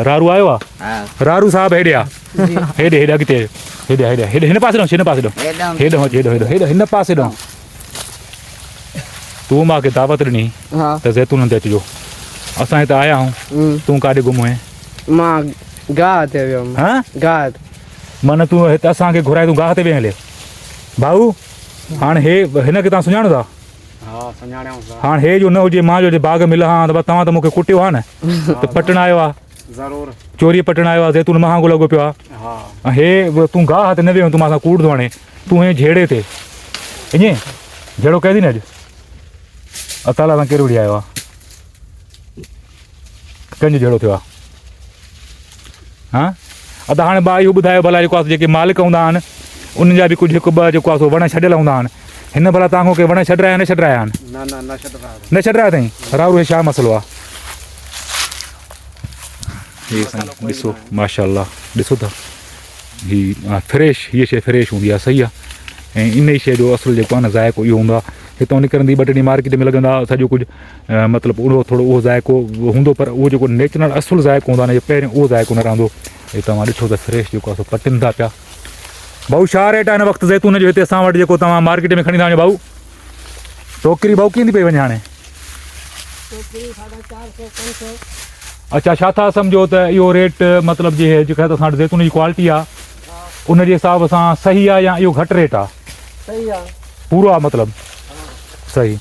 रारू आयो आहे रारू साहब हेॾे आहे हेॾे हेॾे अॻिते हेॾे हेॾे हेॾे हिन पासे ॾियो हिन पासे ॾियो हेॾो हेॾो हेॾो हेॾो हिन पासे ॾियो तूं मूंखे दावत ॾिनी त ज़ैतून ते अचिजो असां हिते आया आहियूं तूं काॾे गुम हुएं मां गाह ते वियो हां गाह माना तूं हिते असांखे घुराए तूं गाह ते वें हले भाऊ हाणे हे हिनखे तव्हां सुञाणो था हाणे हे जो न हुजे मां जो बाग़ मिला हा त तव्हां त मूंखे कुटियो आहे न त पटण आयो आहे ज़रूरु चोरी पटण आयो आहे ज़ैतून महांगो लॻो पियो आहे हे तूं गाह ते न वियो तूं मां सां कूड़ थो हाणे तूं हे झेड़े ते ईअं झेड़ो कई थी न अॼु अताला सां केरु वठी आयो आहे कंहिंजो जहिड़ो थियो आहे हा त हाणे भाउ इहो ॿुधायो भला जेको आहे जेके मालिक हूंदा आहिनि उन्हनि जा बि कुझु हिकु ॿ जेको आहे सो वण छॾियल हूंदा आहिनि हिन भला तव्हां के वण छॾाया न छॾाया आहिनि न छॾाया अथई रारू हे छा मसइलो आहे ॾिसो माशाल्लाह ॾिसो था हीअ फ्रेश हीअ शइ फ्रेश हूंदी आहे सही आहे ऐं इन ई शइ जो असुलु जेको आहे न ज़ाइक़ो इहो हूंदो आहे हितां निकिरंदी ॿ टे ॾींहं मार्केट में लॻंदा सॼो कुझु मतिलबु उहो थोरो उहो ज़ाइक़ो हूंदो पर उहो जेको नेचुरल असुलु ज़ाइक़ो हूंदो आहे न पहिरियों उहो ज़ाइक़ो न रहंदो हे तव्हां ॾिठो त फ्रेश जेको आहे सो पटिनि था पिया भाऊ छा रेट आहे हिन वक़्तु ज़ैतून जो हिते असां वटि जेको तव्हां मार्केट में खणी था वञो भाऊ टोकरी भाऊ कीअं थी पई वञे हाणे अच्छा छा था सम्झो त इहो रेट मतिलबु जे जेका असां वटि ज़ैतून जी क्वालिटी आहे उन जे हिसाब सां सही आहे या इहो घटि रेट आहे सही आहे पूरो आहे मतिलबु सही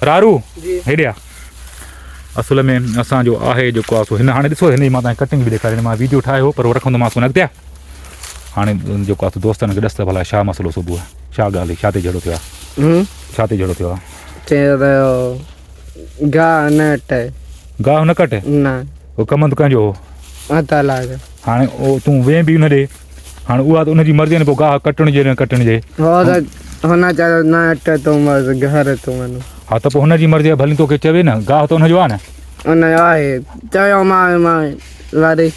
रारू हेॾे आहे असुल में असांजो आहे जेको आहे सो हिन हाणे ॾिसो हिन जी मां तव्हांखे कटिंग बि ॾेखारी मां वीडियो ठाहियो पर उहो रखंदोमांसि हुन अॻिते हाणे जेको आहे दोस्तनि खे ॾिस त भला छा मसइलो सुबुह छा ॻाल्हि छा ते जहिड़ो थियो आहे छा ते जहिड़ो थियो आहे गाह न अटे गाह न कटे न उहो कमंद कंहिंजो हो हाणे उहो तूं वेह बि हुन ॾे हाणे उहा त उनजी मर्ज़ी आहे न पोइ गाह कटणिजे न कटणिजे हुन चयो न अटे तूं घर तूं वञ हा त पोइ हुनजी मर्ज़ी आहे भली तोखे चवे न गाह त हुनजो आहे न हुन आहे चयो मां वरी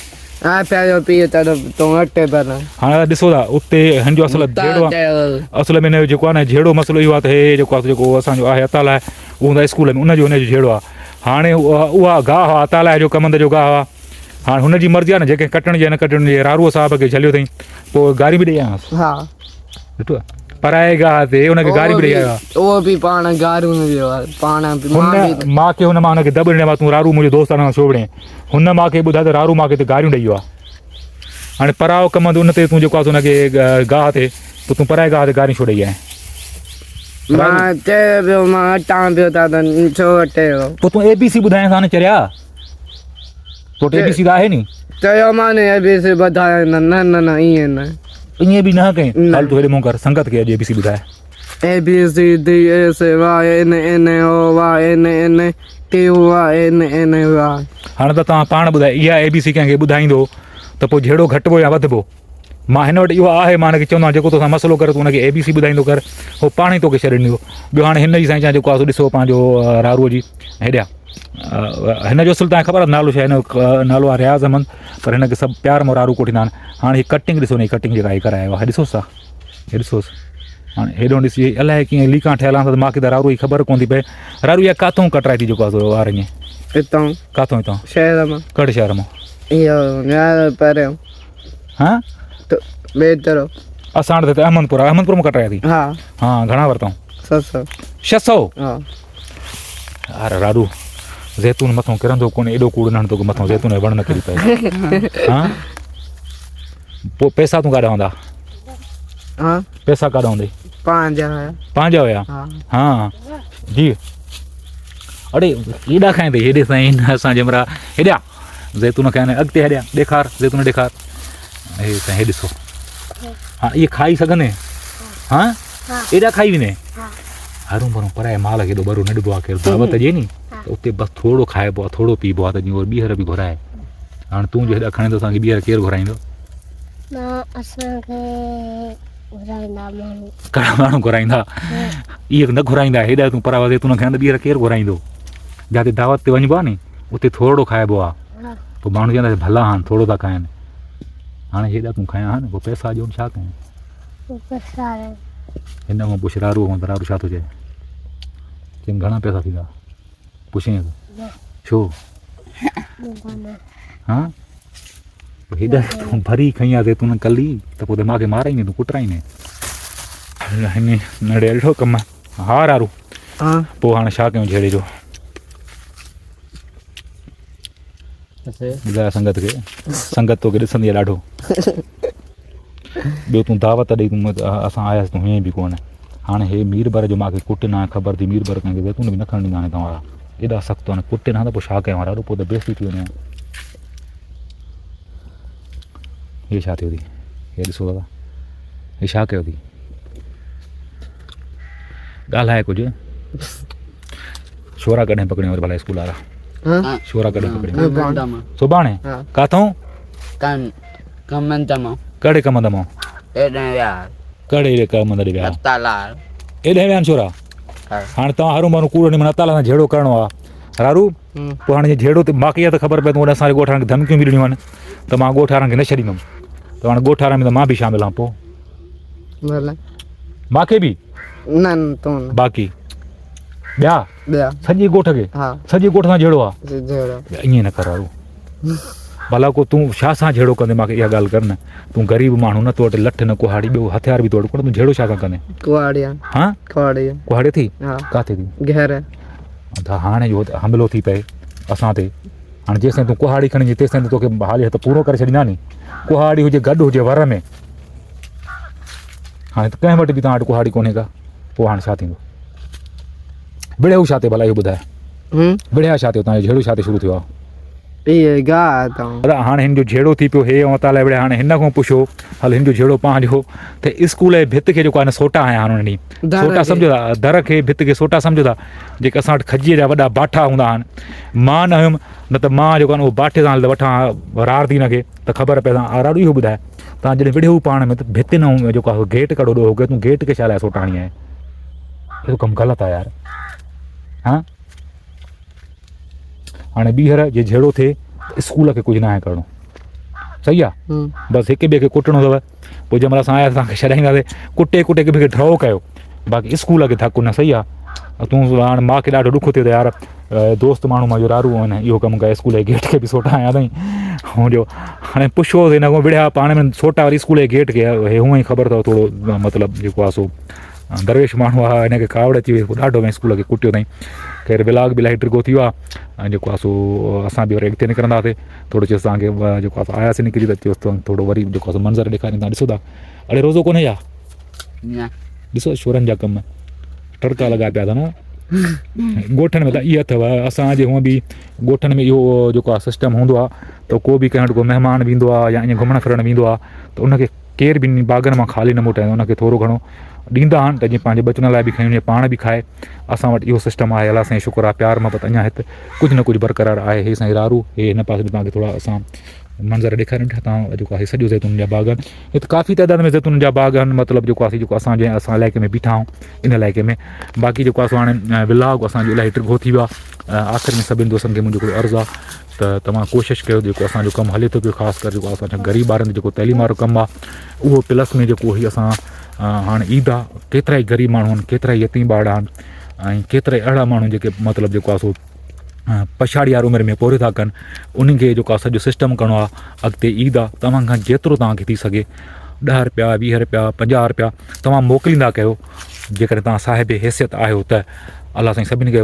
पियो पीउ त तूं अटे भला हाणे ॾिसो था उते हिन जो असुलु जहिड़ो आहे असुल में हिन जो जेको आहे न जहिड़ो मसइलो इहो आहे त हे जेको आहे जेको असांजो आहे अताला आहे उहो हूंदो आहे स्कूल में उनजो हुनजो जहिड़ो आहे हाणे उहा गाह आहे अताला जो कमंद जो गाह आहे हाणे हुनजी मर्ज़ी आहे न जेके कटणिजे न कटणिजे रारूअ साहिब खे झलियो अथई पोइ गारी बि ॾेई आयांसि हा ॾिठो आहे पराए गाह ते हुनखे गारी बि ॾेई आयो आहे उहो बि पाण गारियूं वियो आहे पाण मूंखे हुन मां हुनखे दॿ ॾिनो आहे तूं रारू मुंहिंजो दोस्त आहे छो विड़े हुन मूंखे ॿुधाए त रारू मूंखे हिते गारियूं ॾेई वियो आहे हाणे पराओ कमंद उन ते तूं जेको आहे हुनखे गाह ते पोइ तूं पराए गाह ते गारियूं छो ॾेई आहीं मां चयो पियो मां अटां पियो था त छो अटे पोइ तूं ABC ॿुधाए था न चरिया तो ABC त आहे नी चयो मां ने ABC ॿुधायो न न न ईअं न ईअं बि न कहीं हाल तूं हेॾे मूं कर संगत खे अॼु ABC ॿुधाए हाणे त तव्हां पाण ॿुधाए इहा ABC कंहिंखे ॿुधाईंदो त पोइ जहिड़ो घटिबो या वधिबो मां हिन वटि इहो आहे मां हिनखे चवंदो आहियां जेको तोसां मसइलो करे तूं हुनखे ABC ॿुधाईंदो कर उहो पाण ई तोखे छॾे ॾींदो ॿियो हाणे हिन जी साईं जेको आहे ॾिसो पंहिंजो रारूअ जी हेॾे हिन जो असुलु तव्हांखे ख़बर आहे नालो छा आहे हिन नालो आहे रियाज़ अहमद पर हिनखे सभु प्यार में रारू कोठींदा आहिनि हाणे हीअ कटिंग ॾिसो न हीअ कटिंग जेका हीअ करायो आहे ॾिसोसि था हे ॾिसोसि हाणे हेॾो ॾिसी अलाए कीअं लीका ठहियल आहे त मूंखे त रारू जी ख़बर कोन थी पए रारू इहा काथऊं कटराए थी जेको आहे वार ईअं हितां काथऊं हितां शहर मां कहिड़े शहर मां इहो पहिरियों हा ॿिए तरफ़ असां वटि त अहमदपुर आहे अहमदपुर में कटराए थी हा हा घणा वरितऊं 600 हा अरे रारू ज़ैतून मथां किरंदो कोन्हे एॾो कूड़ न हणंदो मथां ज़ैतून जो वण न किरी पए हा पोइ पैसा तूं काॾा हूंदा हा पैसा काॾा हूंदई पंहिंजा हुया हा जी अड़े हेॾा खाए अथई हेॾे साईं असां जंहिंमहिल हेॾा ज़ैतून खाइनि अॻिते हेॾा ॾेखार ज़ैतून ॾेखार हे साईं हे ॾिसो हा इहे खाई सघंदे हा एॾा खाई वेंदे हरूं भरूं पराए माल खे एॾो ॿरो न ॾिबो आहे केरु दावत ॾिए नी त उते बसि थोरो खाइबो आहे थोरो पीबो आहे त जीअं वरी ॿीहर बि घुराए हाणे तूं जो हेॾा खणे थो असांखे ॿीहर केरु घुराईंदो कहिड़ा माण्हू घुराईंदा इहे न घुराईंदा हेॾा तूं परा ज़ैतून खाइनि त ॿीहर केरु घुराईंदो जिते दावत ते वञिबो आहे नी उते थोरो खाइबो आहे पोइ माण्हू चवंदा भला हाणे थोरो था खाइनि हाणे हेॾा तूं खायां हा न पोइ पैसा ॾियो छा कयूं हिन खां पुछ रारू खां त रारू छा थो चए चई घणा पैसा थींदा पुछें छो हा हेॾा तूं भरी खई आहे जैतून कली त पोइ मूंखे माराईंदे तूं कुटराईंदे हिन नड़े अहिड़ो कमु आहे हा रारू हाँ पोइ हाणे छा कयूं झेड़े जो ॿुधाए संगत खे संगत तोखे ॾिसंदी आहे ॾाढो ॿियो तूं दावत ॾेई तूं असां आयासीं तूं हीअं बि कोन हाणे हे मीरबर जो मूंखे कुटे न ख़बर थी मीरबर कंहिंखे जैतून बि न खणणु ॾींदा हाणे तव्हां एॾा सख़्तु आहिनि कुटे न त पोइ छा कयूं ॾाढो पोइ त बेइज़ती थी वञे हे छा थियो थी हे ॾिसो दादा हे छा कयो थी ॻाल्हाए कुझु छोरा कॾहिं पकड़ियो वरी भला स्कूल वारा हाँ छोरा कॾहिं पकड़ियो हाँ सुभाणे हाँ काथऊं कमंदमो कहिड़े कम दमो एॾे यार कहिड़े कम दे विया तालार एॾे विया आहिनि छोरा हाणे तव्हां हरू माण्हू कूड़ो ॾींहुं नताला सां झेड़ो करिणो आहे रारू पोइ हाणे जे झेड़ो त मूंखे इहा त ख़बर पए तूं असांजे ॻोठ वारनि खे धमकियूं बि ॾिनियूं आहिनि त मां ॻोठ वारनि खे न छॾींदुमि त हाणे ॻोठ वारनि में त मां बि शामिल आहियां पोइ भले मूंखे बि न तू न बाक़ी ॿिया ॿिया सॼे ॻोठ खे हाँ सॼे ॻोठ सां झेड़ो आहे जहिड़ो ईअं न कर रारू भला को तूं छा सां झेड़ो कंदे मूंखे इहा ॻाल्हि कर न तूं ग़रीब माण्हू न तो वटि लठ न कुहाड़ी ॿियो हथियार बि तो वटि कोन तूं झेड़ो छा सां कंदे कुआड़िया हा कुआड़िया कुहाड़े थी हाँ किथे थी गहर त हाणे जो हमिलो थी पए असां ते हाणे जेसिताईं तूं कुहाड़ी खणी तेसिताईं तोखे हाली हथ पूरो करे छॾींदा नी कुहाड़ी हुजे गॾु हुजे वर में हाणे त कंहिं वटि बि तव्हां वटि कुहाड़ी कोन्हे का पोइ हाणे छा थींदो विड़ियो छा ते भला इहो ॿुधाए विड़िया छा थियो तव्हांजो झेड़ो छा ते शुरू थियो आहे इहे ॻाल्हि अथऊं दादा हाणे हिन जो झेड़ो थी पियो हे ऐं ताला विड़िया हाणे हिन खां पुछो हल हिन जो झेड़ो पंहिंजो त स्कूल जे भित खे जेको आहे न सोटा आया हाणे हुन ॾींहुं दर सोटा खे। सम्झो था दर खे भित खे सोटा सम्झो था जेके असां वटि खजीअ जा वॾा बाठा हूंदा आहिनि मां न हुयुमि न त मां जेको आहे न उहो बाठे सां हल वठां रार थी हिनखे त ख़बर पए तव्हां ॾाढो इहो ॿुधाए तव्हां जॾहिं विड़ियो पाण में त भित न जेको आहे गेट कढो ॾो होगे तूं गेट खे छा लाइ सोटाणी आहे इहो कमु ग़लति आहे यार हा हाणे ॿीहर जे झेड़ो थिए स्कूल खे कुझु न आहे करिणो सही आहे बसि हिक ॿिए खे कुटणो अथव पोइ जंहिं महिल असां आया तव्हांखे छॾाईंदासीं कुटे कुटे हिक ॿिए खे ड्रॉ कयो बाक़ी स्कूल खे धकु न सही आहे तूं हाणे मूंखे ॾाढो ॾुख थियो त यार दोस्त माण्हू मुंहिंजो रारू आहिनि इहो कमु कयो स्कूल जे गेट खे बि सोटा आया अथई ऐं जो हाणे पुछो हिन खां विड़िया पाण में सोटा वरी स्कूल जे गेट खे हे हूअं ई ख़बर अथव थोरो मतिलबु जेको आहे सो दरवेश माण्हू आहे हिनखे कावड़ अची वई ॾाढो भई स्कूल खे कुटियो अथई ख़ैर ब्लाग बि इलाही टिको थी वियो आहे ऐं जेको आहे सो असां बि वरी अॻिते निकिरंदासीं थोरो चयोसि तव्हांखे जेको आहे आयासीं निकिरी त चयोसि थोरो वरी जेको आहे मंज़र ॾेखारींदा ॾिसो था अड़े रोज़ो कोन्हे छा ॾिसो छोरनि जा कम टड़का लॻा पिया अथनि ॻोठनि में त इहा अथव असांजे हूअं बि ॻोठनि में इहो जेको आहे सिस्टम हूंदो आहे त को बि कंहिं वटि को महिमान बि ईंदो आहे या ईअं घुमणु फिरणु वेंदो आहे त उनखे केर बि बाग़नि मां ख़ाली न मोटाईंदो उनखे थोरो घणो ॾींदा आहिनि त जीअं पंहिंजे बचनि लाइ बि खणी वञे पाण बि खाए असां वटि इहो सिस्टम आहे अलाह साईं शुक्र आहे प्यार मोहबत अञा हिते कुझु न कुझु बरक़रार आहे हे साईं रारू हे हिन पासे बि तव्हांखे थोरा असां मंज़र ॾेखारियूं था तव्हां जेको आहे सॼो ज़ैतून जा बाग़ आहिनि हिते काफ़ी तइदाद में ज़ैतून जा बाग़ आहिनि मतिलबु जेको आहे जेको असां जंहिं असां इलाइक़े में बीठा आहियूं इन इलाइक़े में बाक़ी जेको आहे सो हाणे विलाग असांजो इलाही टिघो थी वियो आहे आख़िर में सभिनि दोस्तनि खे मुंहिंजो हिकिड़ो अर्ज़ु आहे त तव्हां कोशिशि कयो जेको असांजो कमु हले थो पियो ख़ासि करे जेको असांजा ग़रीब ॿारनि जो जेको तइलीम वारो कमु आहे उहो प्लस में जेको ही असां हाणे ईद आहे केतिरा ई ग़रीब माण्हू आहिनि केतिरा ई यतीम ॿार आहिनि ऐं केतिरा ई अहिड़ा माण्हू जेके मतिलबु जेको आहे सो पछाड़ी वारी उमिरि में पूरे था कनि उन्हनि खे जेको आहे सॼो सिस्टम करिणो आहे अॻिते ईद आहे तव्हां खां जेतिरो तव्हांखे थी सघे 10 रुपया 20 रुपया 50 रुपया तव्हां मोकिलींदा कयो जेकॾहिं तव्हां साहिब हैसियत आहियो त अलाह साईं सभिनी खे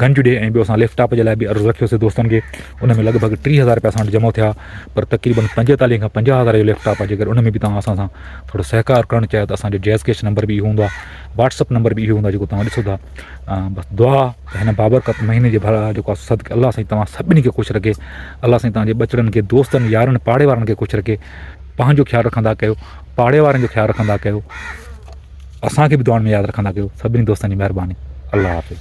गंज ॾिए ऐं ॿियो असां लैपटॉप जे लाइ बि अर्ज़ु रखियोसीं दोस्तनि खे उन में लॻभॻि 30,000 रुपया असां वटि जमा थिया पर तक़रीबन 45 खां 50,000 जो लैपटॉप आहे जेकर उन में बि तव्हां असां सां थोरो सहकार करणु चाहियो त असांजो जैज़ कैश नंबर बि इहो हूंदो आहे व्हाट्सअप नंबर बि इहो हूंदो आहे जेको तव्हां ॾिसो था बसि दुआ त हिन बाबरकत महीने जे भला जेको आहे सदके अलाह साईं तव्हां सभिनी खे ख़ुशि रखे अलाह साईं तव्हांजे बचड़नि खे दोस्तनि यारनि पाड़े वारनि खे ख़ुशि रखे पंहिंजो ख़्यालु रखंदा कयो पाड़े वारनि जो ख़्यालु रखंदा कयो असांखे बि दुआनि में यादि रखंदा कयो सभिनी दोस्तनि जी महिरबानी अलाह हाफ़िज़